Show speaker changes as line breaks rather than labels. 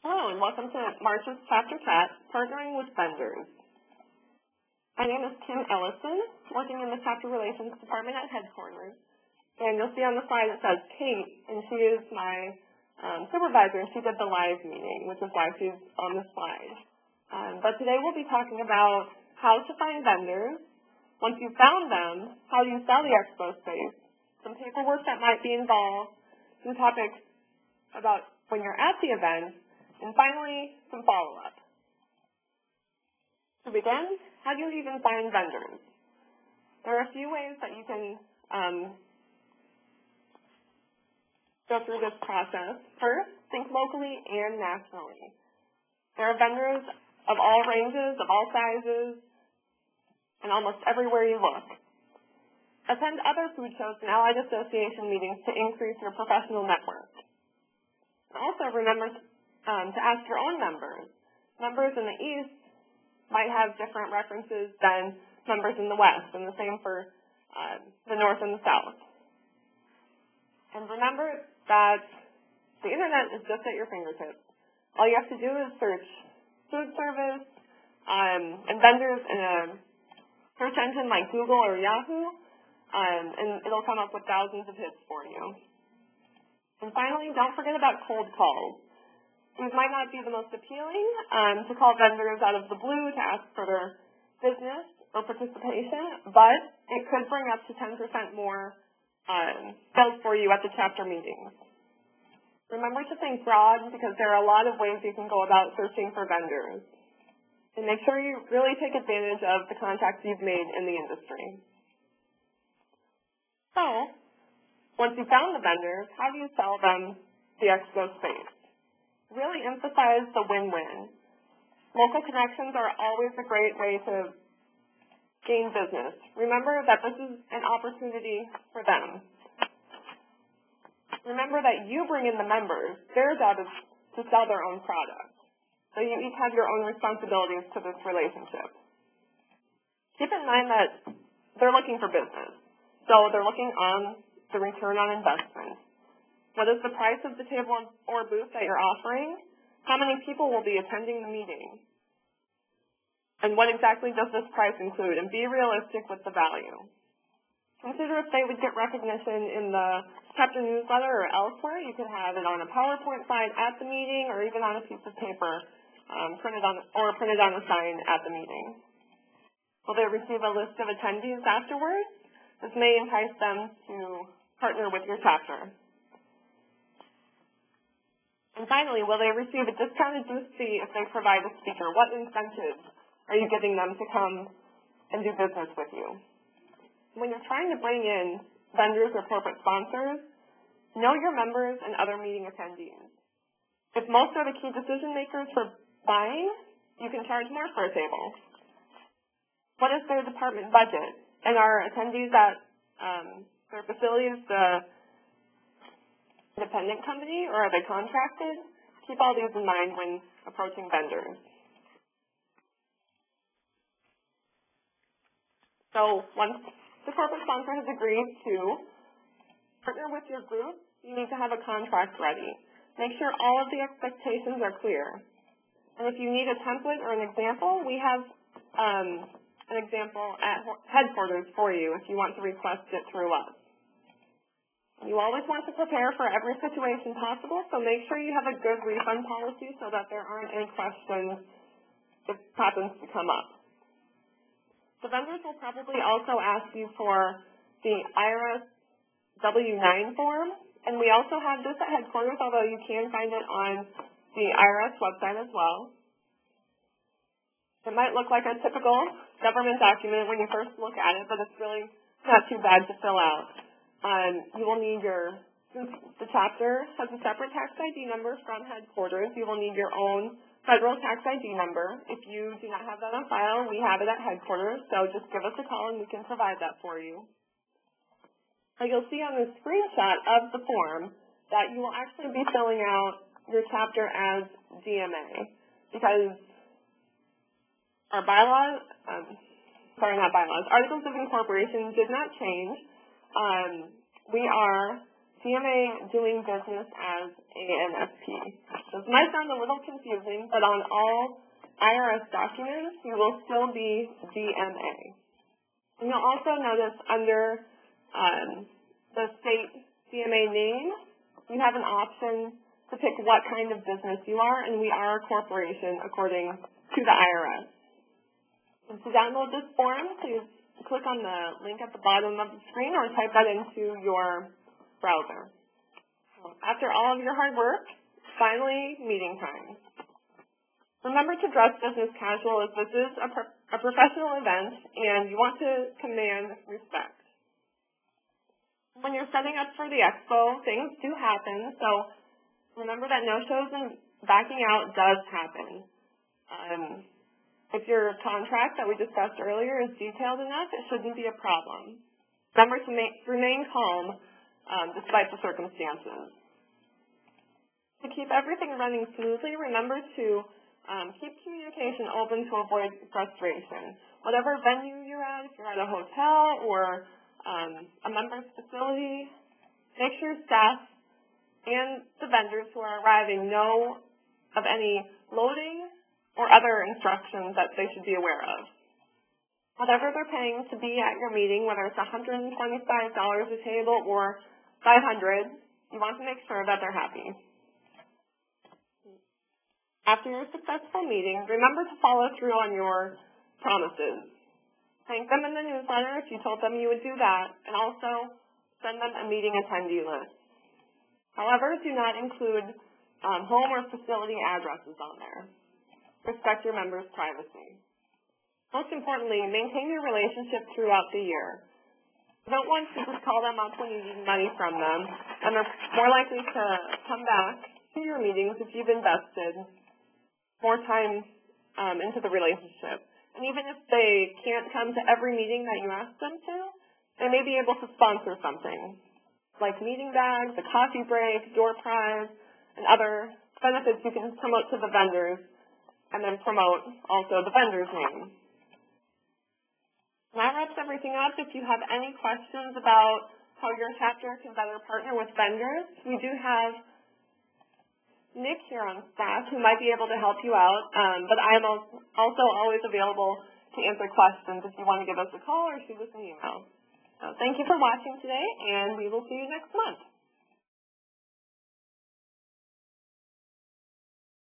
Hello, and welcome to March's Chapter Chat, Partnering with Vendors. My name is Kim Ellison, working in the Chapter Relations Department at headquarters. And you'll see on the slide it says Kate, and she is my supervisor, and she did the live meeting, which is why she's on the slide. But today we'll be talking about how to find vendors. Once you've found them, how do you sell the expo space, some paperwork that might be involved, some topics about when you're at the event, and finally, some follow-up. To begin, how do you even find vendors? There are a few ways that you can go through this process. First, think locally and nationally. There are vendors of all ranges, of all sizes, and almost everywhere you look. Attend other food shows and allied association meetings to increase your professional network. And also remember to ask your own members. Members in the East might have different references than members in the West, and the same for the North and the South. And remember that the Internet is just at your fingertips. All you have to do is search food service and vendors in a search engine like Google or Yahoo, and it'll come up with thousands of hits for you. And finally, don't forget about cold calls. These might not be the most appealing to call vendors out of the blue to ask for their business or participation, but it could bring up to 10% more sales for you at the chapter meetings. Remember to think broad because there are a lot of ways you can go about searching for vendors. And make sure you really take advantage of the contacts you've made in the industry. So, once you've found the vendors, how do you sell them the expo space? Really emphasize the win-win. Local connections are always a great way to gain business. Remember that this is an opportunity for them. Remember that you bring in the members. Their job is to sell their own product. So you each have your own responsibilities to this relationship. Keep in mind that they're looking for business. So they're looking on the return on investment. What is the price of the table or booth that you're offering? How many people will be attending the meeting? And what exactly does this price include? And be realistic with the value. Consider if they would get recognition in the chapter newsletter or elsewhere. You could have it on a PowerPoint slide at the meeting or even on a piece of paper printed on a sign at the meeting. Will they receive a list of attendees afterwards? This may entice them to partner with your chapter. And finally, will they receive a discounted booth fee if they provide a speaker? What incentives are you giving them to come and do business with you? When you're trying to bring in vendors or corporate sponsors, know your members and other meeting attendees. If most are the key decision makers for buying, you can charge more for a table. What is their department budget? And are attendees at their facilities the independent company, or are they contracted? Keep all these in mind when approaching vendors. So once the corporate sponsor has agreed to partner with your group, you need to have a contract ready. Make sure all of the expectations are clear. And if you need a template or an example, we have an example at headquarters for you if you want to request it through us. You always want to prepare for every situation possible, so make sure you have a good refund policy so that there aren't any questions if it happens to come up. The vendors will probably also ask you for the IRS W-9 form, and we also have this at headquarters, although you can find it on the IRS website as well. It might look like a typical government document when you first look at it, but it's really not too bad to fill out. You will need since the chapter has a separate tax ID number from headquarters, you will need your own federal tax ID number. If you do not have that on file, we have it at headquarters, so just give us a call and we can provide that for you. So you'll see on the screenshot of the form that you will actually be filling out your chapter as DMA because our bylaws, articles of incorporation did not change. We are CMA doing business as ANFP. This might sound a little confusing, but on all IRS documents, you will still be DMA. And you'll also notice under the state CMA name, you have an option to pick what kind of business you are, and we are a corporation according to the IRS. And to download this form, please click on the link at the bottom of the screen or type that into your browser. After all of your hard work, finally, meeting time. Remember to dress business casual as this is a professional event and you want to command respect. When you're setting up for the expo, things do happen, so remember that no-shows and backing out does happen. If your contract that we discussed earlier is detailed enough, it shouldn't be a problem. Remember to remain calm despite the circumstances. To keep everything running smoothly, remember to keep communication open to avoid frustration. Whatever venue you're at, if you're at a hotel or a member's facility, make sure staff and the vendors who are arriving know of any loading or other instructions that they should be aware of. Whatever they're paying to be at your meeting, whether it's $125 a table or $500, you want to make sure that they're happy. After your successful meeting, remember to follow through on your promises. Thank them in the newsletter if you told them you would do that, and also send them a meeting attendee list. However, do not include home or facility addresses on there. Respect your members' privacy. Most importantly, maintain your relationship throughout the year. You don't want to just call them up when you need money from them, and they're more likely to come back to your meetings if you've invested more time into the relationship. And even if they can't come to every meeting that you ask them to, they may be able to sponsor something, like meeting bags, a coffee break, door prize, and other benefits you can promote to the vendors, and then promote also the vendor's name. And that wraps everything up. If you have any questions about how your chapter can better partner with vendors, we do have Nick here on staff who might be able to help you out, but I'm also always available to answer questions if you want to give us a call or shoot us an email. So thank you for watching today, and we will see you next month.